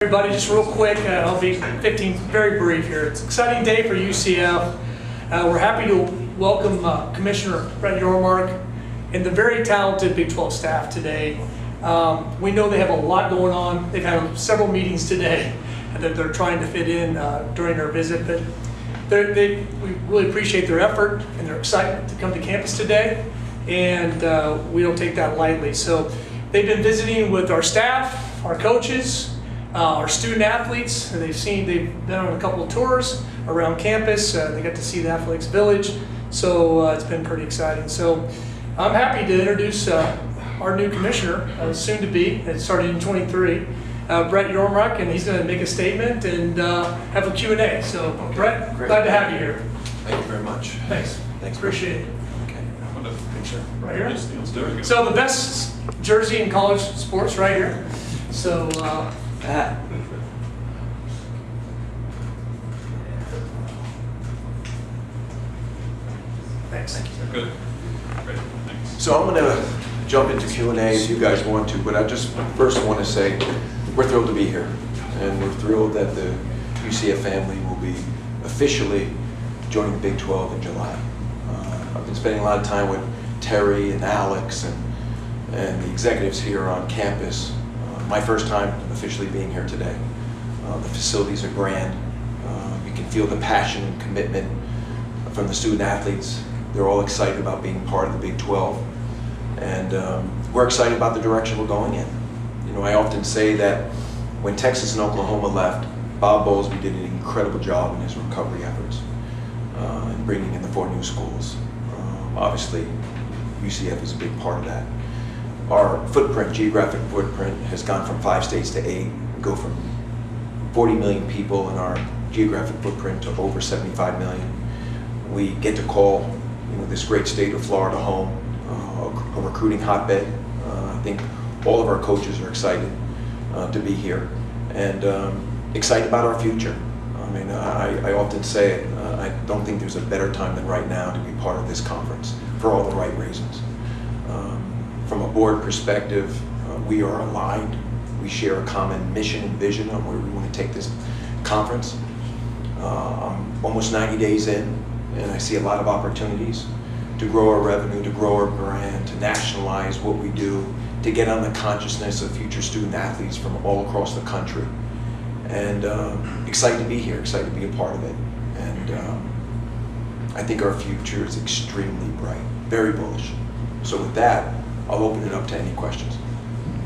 Everybody, just real quick, I'll be 15, very brief here. It's an exciting day for UCF. We're happy to welcome Commissioner Brett Yormark and the very talented Big 12 staff today. We know they have a lot going on. They've had several meetings today that they're trying to fit in during their visit, but we really appreciate their effort and their excitement to come to campus today, and we don't take that lightly. So they've been visiting with our staff, our coaches, our student athletes. They've been on a couple of tours around campus. They got to see the Athletics Village, so it's been pretty exciting. So I'm happy to introduce our new commissioner, soon to be. It started in 23, Brett Yormark, and he's going to make a statement and have a Q&A. So okay. Brett, great. Glad to have you here. Thank you very much. Thanks. Appreciate it. Okay. I'm going to picture right here. Let's do it. So the best jersey in college sports right here. So. Thanks. Thank you. Good. Great. Thanks. So I'm going to jump into Q&A if you guys want to, but I just first want to say we're thrilled to be here, and we're thrilled that the UCF family will be officially joining the Big 12 in July. I've been spending a lot of time with Terry and Alex and the executives here on campus. My first time officially being here today. The facilities are grand. You can feel the passion and commitment from the student athletes. They're all excited about being part of the Big 12. And we're excited about the direction we're going in. You know, I often say that when Texas and Oklahoma left, Bob Bowlesby did an incredible job in his recovery efforts and bringing in the 4 new schools. Obviously, UCF is a big part of that. Our footprint, geographic footprint, has gone from 5 states to 8. We go from 40 million people in our geographic footprint to over 75 million. We get to call, this great state of Florida home, a recruiting hotbed. I think all of our coaches are excited to be here and excited about our future. I mean, I often say it, I don't think there's a better time than right now to be part of this conference for all the right reasons. From a board perspective, we are aligned. We share a common mission and vision on where we want to take this conference. I'm almost 90 days in, and I see a lot of opportunities to grow our revenue, to grow our brand, to nationalize what we do, to get on the consciousness of future student athletes from all across the country. And excited to be here, excited to be a part of it. And I think our future is extremely bright, very bullish. So with that, I'll open it up to any questions.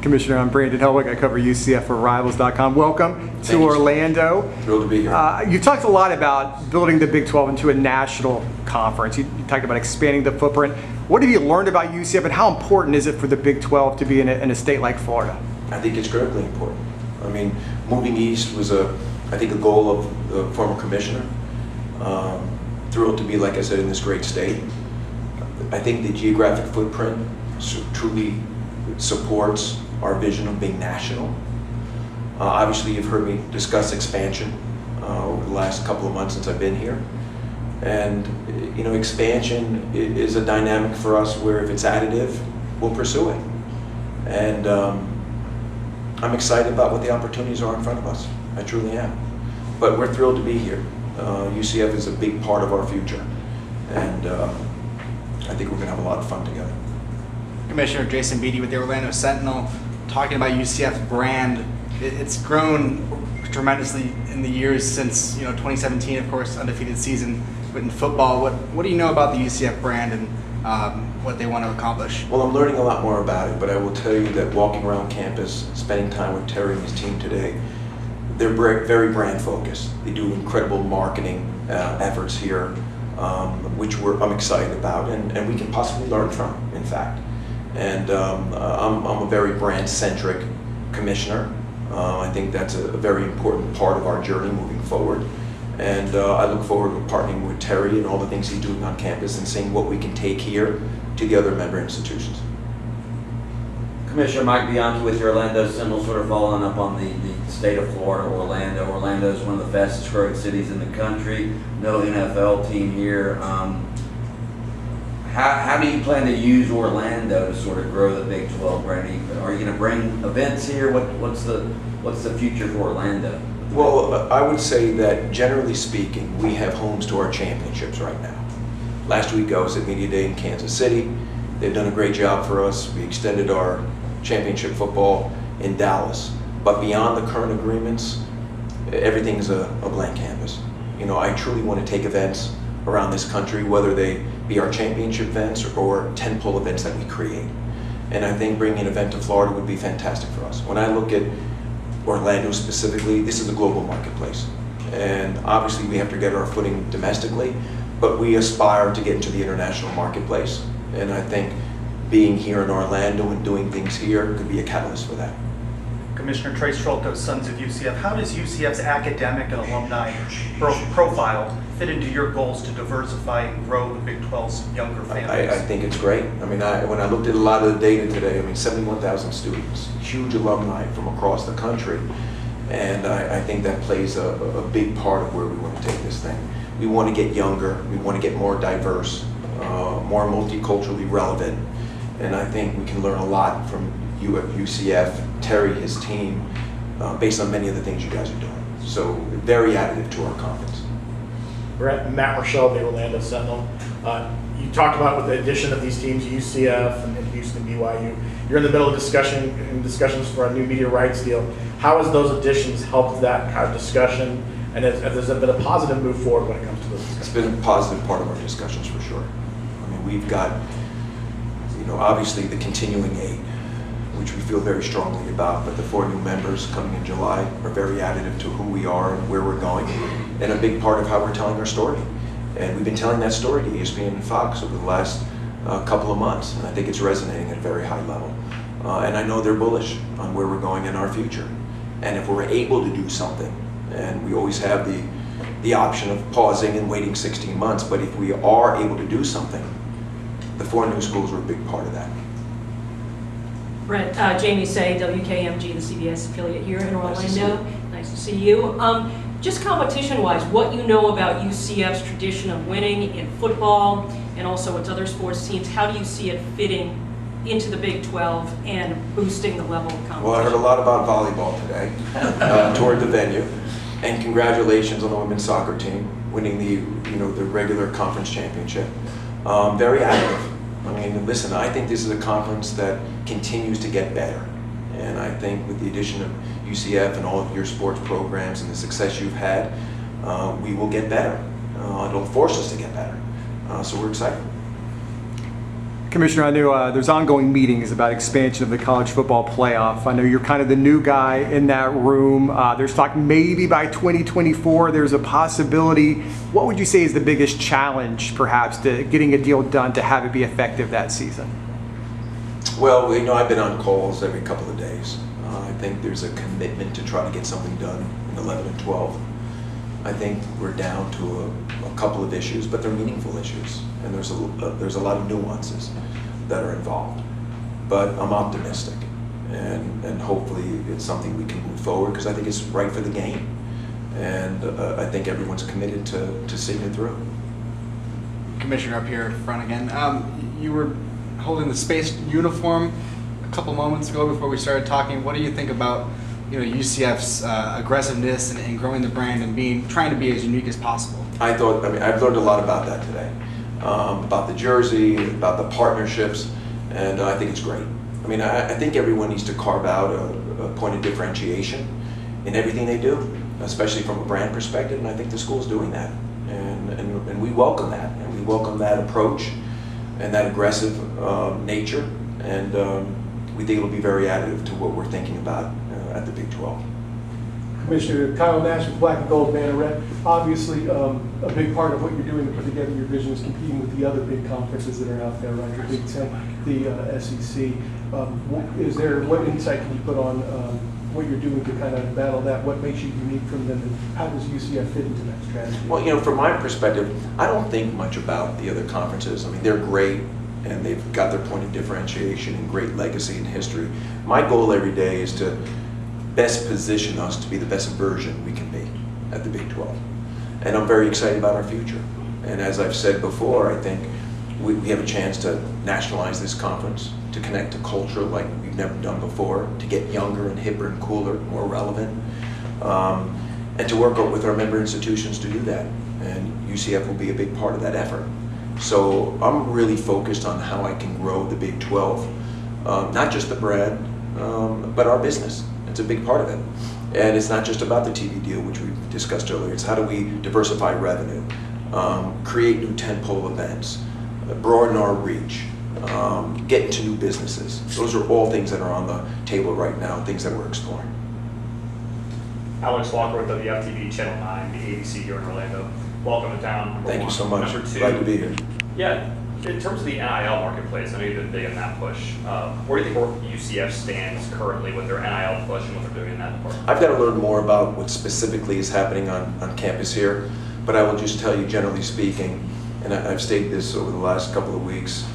Commissioner, I'm Brandon Helwig. I cover UCF for Rivals.com. Welcome to Orlando. Thrilled to be here. You talked a lot about building the Big 12 into a national conference. You talked about expanding the footprint. What have you learned about UCF, and how important is it for the Big 12 to be in a state like Florida? I think it's critically important. I mean, moving east was I think a goal of the former commissioner. Thrilled to be, like I said, in this great state. I think the geographic footprint truly supports our vision of being national. Obviously, you've heard me discuss expansion over the last couple of months since I've been here. And, expansion is a dynamic for us where if it's additive, we'll pursue it. And I'm excited about what the opportunities are in front of us. I truly am. But we're thrilled to be here. UCF is a big part of our future. And I think we're going to have a lot of fun together. Commissioner Jason Beatty with the Orlando Sentinel, talking about UCF's brand. It's grown tremendously in the years since 2017, of course, undefeated season in football. What do you know about the UCF brand and what they want to accomplish? Well, I'm learning a lot more about it, but I will tell you that walking around campus, spending time with Terry and his team today, they're very brand focused. They do incredible marketing efforts here, which I'm excited about, and we can possibly learn from, in fact. And I'm a very brand-centric commissioner. I think that's a very important part of our journey moving forward. And I look forward to partnering with Terry and all the things he's doing on campus and seeing what we can take here to the other member institutions. Commissioner Mike Bianchi with your Orlando Sentinel, sort of following up on the state of Florida, Orlando. Orlando is one of the fastest growing cities in the country. No NFL team here. How do you plan to use Orlando to sort of grow the Big 12 brand? Are you going to bring events here? What's the What's the future for Orlando? Well, I would say that generally speaking, we have homes to our championships right now. Last week I was at Media Day in Kansas City. They've done a great job for us. We extended our championship football in Dallas. But beyond the current agreements, everything's a blank canvas. You know, I truly want to take events around this country, whether they be our championship events or tentpole events that we create. And I think bringing an event to Florida would be fantastic for us. When I look at Orlando specifically, this is a global marketplace. And obviously we have to get our footing domestically, but we aspire to get into the international marketplace. And I think being here in Orlando and doing things here could be a catalyst for that. Commissioner Trace Trolto, Sons of UCF, how does UCF's academic and alumni profile fit into your goals to diversify and grow the Big 12's younger fan base? I think it's great. I mean, when I looked at a lot of the data today, I mean, 71,000 students, huge alumni from across the country. And I think that plays a big part of where we want to take this thing. We want to get younger, we want to get more diverse, more multiculturally relevant. And I think we can learn a lot from you at UCF, Terry, his team, based on many of the things you guys are doing. So very additive to our conference. Matt Rochelle, the Orlando Sentinel. You talked about with the addition of these teams, UCF and Houston, BYU. You're in the middle of discussions for a new media rights deal. How has those additions helped that kind of discussion? And has there been a positive move forward when it comes to those discussions? It's been a positive part of our discussions for sure. I mean, we've got, you know, obviously the continuing aid, which we feel very strongly about, but the 4 new members coming in July are very additive to who we are and where we're going, and a big part of how we're telling our story. And we've been telling that story to ESPN and Fox over the last couple of months, and I think it's resonating at a very high level. And I know they're bullish on where we're going in our future. And if we're able to do something, and we always have the option of pausing and waiting 16 months, but if we are able to do something, the 4 new schools were a big part of that. Brett, Jamie Say, WKMG, the CBS affiliate here in Orlando. Nice to see you. Nice to see you. Just competition-wise, what you know about UCF's tradition of winning in football and also its other sports teams, how do you see it fitting into the Big 12 and boosting the level of competition? Well, I heard a lot about volleyball today, toured the venue, and congratulations on the women's soccer team winning the regular conference championship. Very active. I mean, listen, I think this is a conference that continues to get better. And I think with the addition of UCF and all of your sports programs and the success you've had, we will get better. It'll force us to get better. So we're excited. Commissioner, I know there's ongoing meetings about expansion of the college football playoff. I know you're kind of the new guy in that room. There's talk maybe by 2024 there's a possibility. What would you say is the biggest challenge, perhaps, to getting a deal done to have it be effective that season? Well, you know, I've been on calls every couple of days. I think there's a commitment to try to get something done in 11 and 12. I think we're down to a couple of issues, but they're meaningful issues, and there's a lot of nuances that are involved. But I'm optimistic, and hopefully it's something we can move forward because I think it's right for the game, and I think everyone's committed to seeing it through. Commissioner up here in front again. You were holding the space uniform a couple moments ago before we started talking. What do you think about UCF's aggressiveness and growing the brand and trying to be as unique as possible? I've learned a lot about that today, about the jersey, about the partnerships, and I think it's great. I mean, I think everyone needs to carve out a point of differentiation in everything they do, especially from a brand perspective, and I think the school's doing that, and we welcome that, and we welcome that approach and that aggressive nature, and we think it'll be very additive to what we're thinking about at the Big 12. Commissioner Kyle Nash with Black and Gold Banneret. Obviously, a big part of what you're doing to put together your vision is competing with the other big conferences that are out there, right? The Big Ten, the SEC. What insight can you put on what you're doing to kind of battle that? What makes you unique from them, and how does UCF fit into that strategy? Well, from my perspective, I don't think much about the other conferences. I mean, they're great, and they've got their point of differentiation and great legacy and history. My goal every day is to best position us to be the best version we can be at the Big 12. And I'm very excited about our future. And as I've said before, I think we have a chance to nationalize this conference to connect to culture like we've never done before, to get younger and hipper and cooler, more relevant, and to work with our member institutions to do that. And UCF will be a big part of that effort. So I'm really focused on how I can grow the Big 12, not just the brand, but our business. It's a big part of it. And it's not just about the TV deal, which we discussed earlier. It's how do we diversify revenue, create new tentpole events, broaden our reach, get into new businesses. Those are all things that are on the table right now, things that we're exploring. Alex Walkerworth of the FTV Channel 9, the ABC here in Orlando. Welcome to town. Number Thank you one. so much. Number two, Glad to be here. Yeah, in terms of the NIL marketplace, I know you've been big in that push. Where do you think UCF stands currently with their NIL push and what they're doing in that department? I've got to learn more about what specifically is happening on campus here, but I will just tell you, generally speaking, and I've stated this over the last couple of weeks,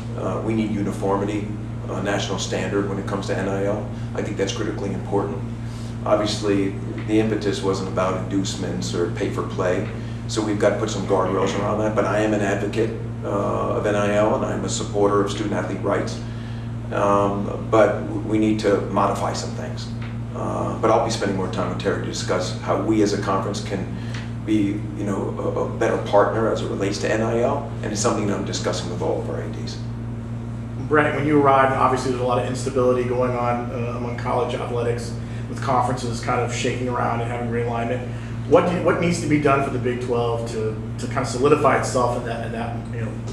we need uniformity, a national standard when it comes to NIL. I think that's critically important. Obviously, the impetus wasn't about inducements or pay for play, so we've got to put some guardrails around that, but I am an advocate of NIL, and I'm a supporter of student-athlete rights, but we need to modify some things. But I'll be spending more time with Terry to discuss how we as a conference can be, a better partner as it relates to NIL, and it's something that I'm discussing with all of our ADs. Brett, when you arrived, obviously there's a lot of instability going on among college athletics, with conferences kind of shaking around and having realignment. What needs to be done for the Big 12 to kind of solidify itself in that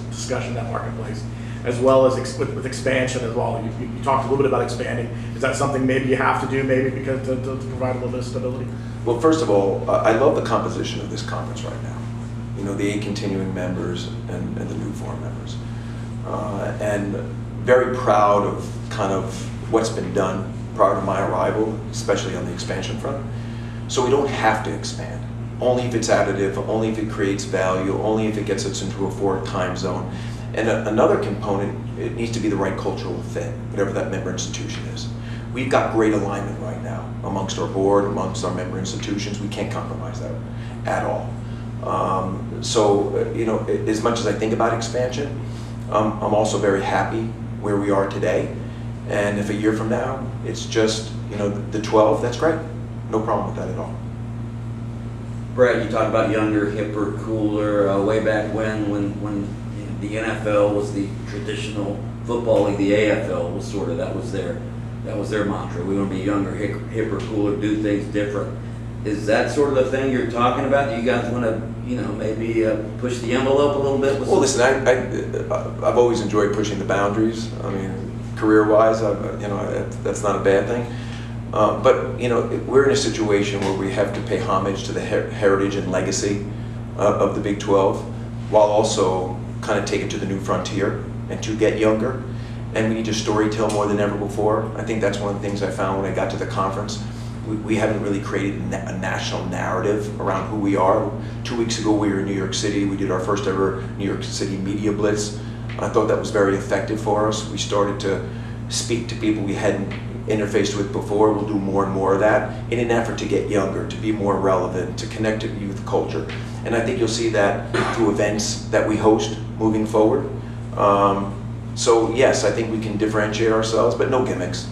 discussion, that marketplace, as well as with expansion as well? You talked a little bit about expanding. Is that something maybe you have to do, maybe because to provide a little bit of stability? Well, first of all, I love the composition of this conference right now. The 8 continuing members and the new 4 members, and very proud of kind of what's been done prior to my arrival, especially on the expansion front. So we don't have to expand, only if it's additive, only if it creates value, only if it gets us into a 4th time zone. And another component, it needs to be the right cultural fit, whatever that member institution is. We've got great alignment right now amongst our board, amongst our member institutions. We can't compromise that at all. As much as I think about expansion, I'm also very happy where we are today. And if a year from now, it's just, the 12, that's great. No problem with that at all. Brett, you talk about younger, hipper, cooler, way back when the NFL was the traditional football league, the AFL was that was their mantra. We want to be younger, hipper, cooler, do things different. Is that sort of the thing you're talking about? Do you guys want to, maybe push the envelope a little bit? Well, listen, I've always enjoyed pushing the boundaries. I mean, career-wise, that's not a bad thing. But we're in a situation where we have to pay homage to the heritage and legacy of the Big 12, while also kind of take it to the new frontier and to get younger. And we need to storytell more than ever before. I think that's one of the things I found when I got to the conference. We haven't really created a national narrative around who we are. 2 weeks ago, we were in New York City. We did our first ever New York City media blitz. I thought that was very effective for us. We started to speak to people we hadn't interfaced with before. We'll do more and more of that in an effort to get younger, to be more relevant, to connect to youth culture. And I think you'll see that through events that we host moving forward. So yes, I think we can differentiate ourselves, but no gimmicks.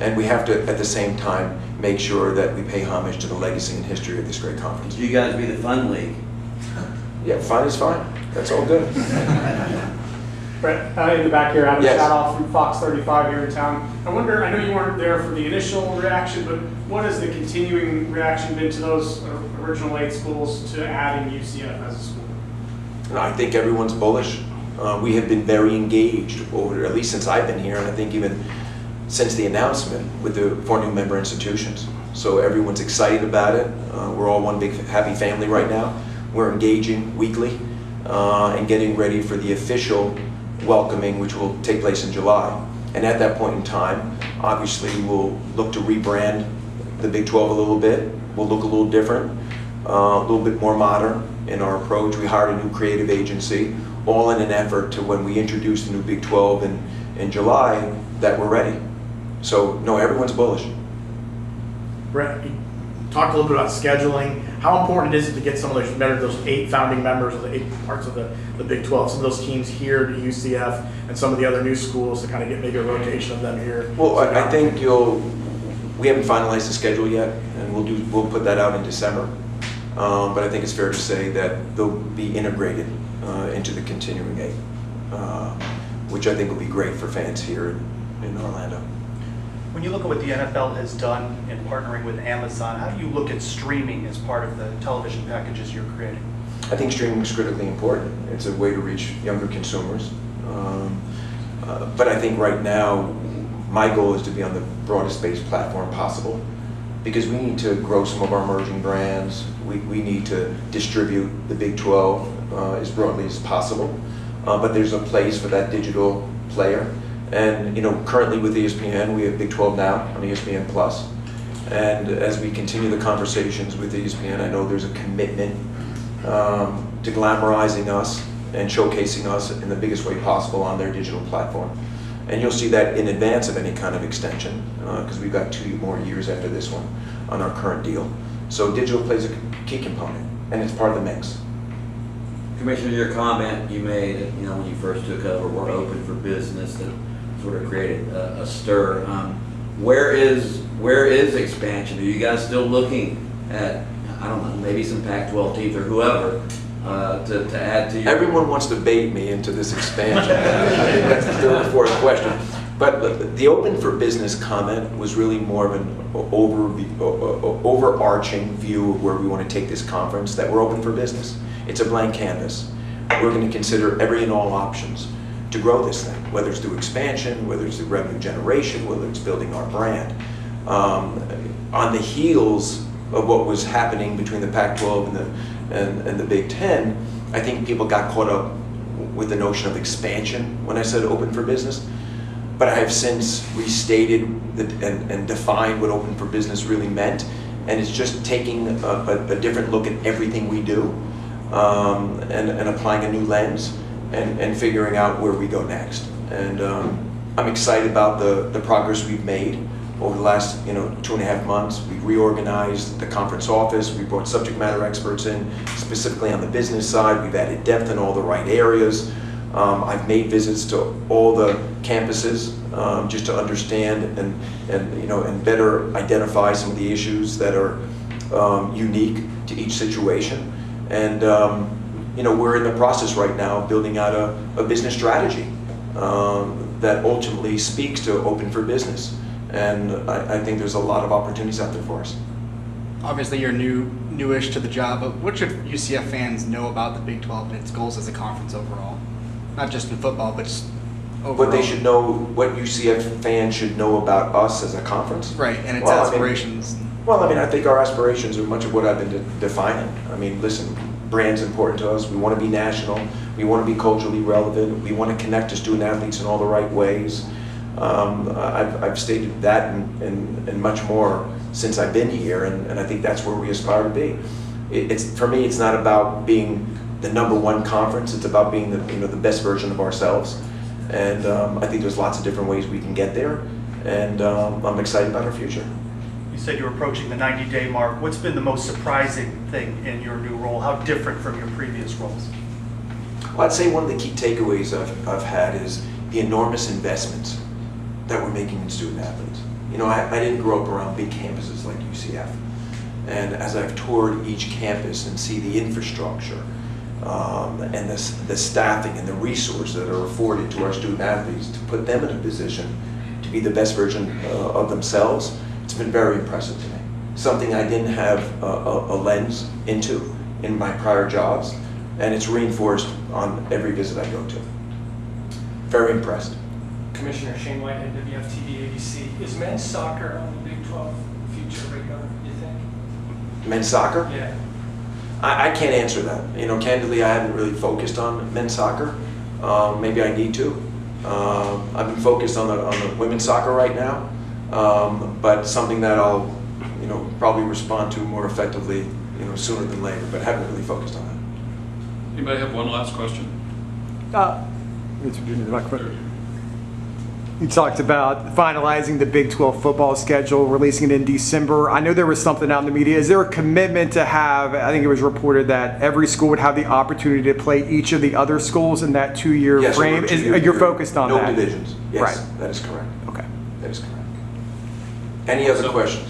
And we have to, at the same time, make sure that we pay homage to the legacy and history of this great conference. You guys be the fun league. Yeah, fine is fine. That's all good. Brett, in the back here, Adam Yes. Shadoff from Fox 35 here in town. I know you weren't there for the initial reaction, but what has the continuing reaction been to those original 8 schools to adding UCF as a school? I think everyone's bullish. We have been very engaged over, at least since I've been here, and I think even since the announcement with the 4 new member institutions. So everyone's excited about it. We're all one big happy family right now. We're engaging weekly and getting ready for the official welcoming, which will take place in July. And at that point in time, obviously we'll look to rebrand the Big 12 a little bit. We'll look a little different, a little bit more modern in our approach. We hired a new creative agency, all in an effort to, when we introduce the new Big 12 in July, that we're ready. So no, everyone's bullish. Brett, you talk a little bit about scheduling. How important is it to get some of those 8 founding members of the 8 parts of the Big 12, some of those teams here to UCF and some of the other new schools to kind of get maybe a rotation of them here? Well, I think we haven't finalized the schedule yet, and we'll put that out in December. But I think it's fair to say that they'll be integrated into the continuing 8, which I think will be great for fans here in Orlando. When you look at what the NFL has done in partnering with Amazon, how do you look at streaming as part of the television packages you're creating? I think streaming is critically important. It's a way to reach younger consumers. But I think right now, my goal is to be on the broadest based platform possible, because we need to grow some of our emerging brands. We need to distribute the Big 12 as broadly as possible. But there's a place for that digital player. And currently with ESPN, we have Big 12 Now on ESPN Plus. And as we continue the conversations with ESPN, I know there's a commitment to glamorizing us and showcasing us in the biggest way possible on their digital platform. And you'll see that in advance of any kind of extension, because we've got 2 more years after this one on our current deal. So digital plays a key component, and it's part of the mix. Commissioner, your comment you made, when you first took over, we're open for business, that sort of created a stir. Where is expansion? Are you guys still looking at, I don't know, maybe some Pac-12 teams or whoever to add to your... Everyone wants to bait me into this expansion. I think that's the 3rd or 4th question. But the open for business comment was really more of an overarching view of where we want to take this conference, that we're open for business. It's a blank canvas. We're going to consider every and all options to grow this thing, whether it's through expansion, whether it's through revenue generation, whether it's building our brand. On the heels of what was happening between the Pac-12 and the Big Ten, I think people got caught up with the notion of expansion when I said open for business. But I have since restated and defined what open for business really meant, and it's just taking a different look at everything we do and applying a new lens and figuring out where we go next. And I'm excited about the progress we've made over the last 2.5 months. We've reorganized the conference office. We brought subject matter experts in, specifically on the business side. We've added depth in all the right areas. I've made visits to all the campuses just to understand and better identify some of the issues that are unique to each situation. And we're in the process right now of building out a business strategy that ultimately speaks to open for business. And I think there's a lot of opportunities out there for us. Obviously, you're newish to the job, but what should UCF fans know about the Big 12 and its goals as a conference overall? Not just in football, but just overall. What they should know, what UCF fans should know about us as a conference? Right, and its aspirations. I think our aspirations are much of what I've been defining. Listen, brand's important to us. We want to be national. We want to be culturally relevant. We want to connect to student athletes in all the right ways. I've stated that and much more since I've been here, and I think that's where we aspire to be. For me, it's not about being the #1 conference. It's about being the best version of ourselves. And I think there's lots of different ways we can get there, and I'm excited about our future. You said you're approaching the 90-day mark. What's been the most surprising thing in your new role? How different from your previous roles? Well, I'd say one of the key takeaways I've had is the enormous investments that we're making in student athletes. I didn't grow up around big campuses like UCF. And as I've toured each campus and see the infrastructure and the staffing and the resources that are afforded to our student athletes to put them in a position to be the best version of themselves, it's been very impressive to me. Something I didn't have a lens into in my prior jobs, and it's reinforced on every visit I go to. Very impressed. Commissioner Shane Whitehead, WFTV ABC. Is men's soccer on the Big 12 future radar, do you think? Men's soccer? Yeah. I can't answer that. Candidly, I haven't really focused on men's soccer. Maybe I need to. I've been focused on the women's soccer right now, but something that I'll, probably respond to more effectively, sooner than later. But I haven't really focused on that. Anybody have one last question? You talked about finalizing the Big 12 football schedule, releasing it in December. I know there was something out in the media. Is there a commitment to have, I think it was reported that every school would have the opportunity to play each of the other schools in that 2-year Yes, over frame? a 2-year You're period. focused on that? No divisions. Yes, Right. that is correct. Okay. That is correct. Any other questions?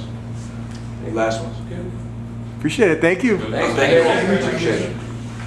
Any last ones? Appreciate it. Thank you. Thank you. Appreciate it.